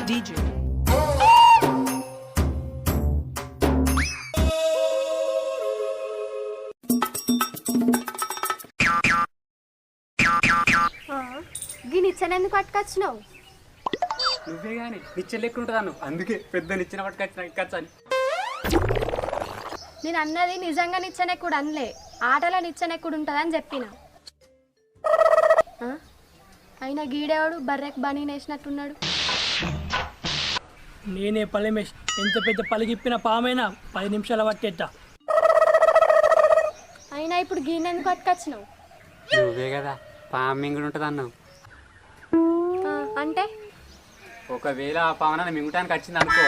DJ. గీ నిచ్చెన ఎందుకు పట్టుకొచ్చినావు? నువ్వే కానీ నిచ్చెన లెక్క ఉంటుందాను, అందుకే పెద్ద నిచ్చెన పట్టుకొచ్చని. నేను అన్నది నిజంగా నిచ్చెనెక్కుడు అనలే, ఆటలో నిచ్చెనెక్కుడు ఉంటుందని చెప్పిన. అయినా గీడేవాడు బర్రెకి బనీ వేసినట్టున్నాడు. నేనే పల్లెమేష్, ఎంత పెద్ద పలిగిప్పిన పామైనా 10 నిమిషాల పట్టేట. అయినా ఇప్పుడు గీని ఎందుకు పట్టుకొచ్చినావు? నువ్వే కదా పామింగుడు ఉంటుంది అన్నావు. అంటే ఒకవేళ ఆ పావన మింగటానికి వచ్చింది అనుకో,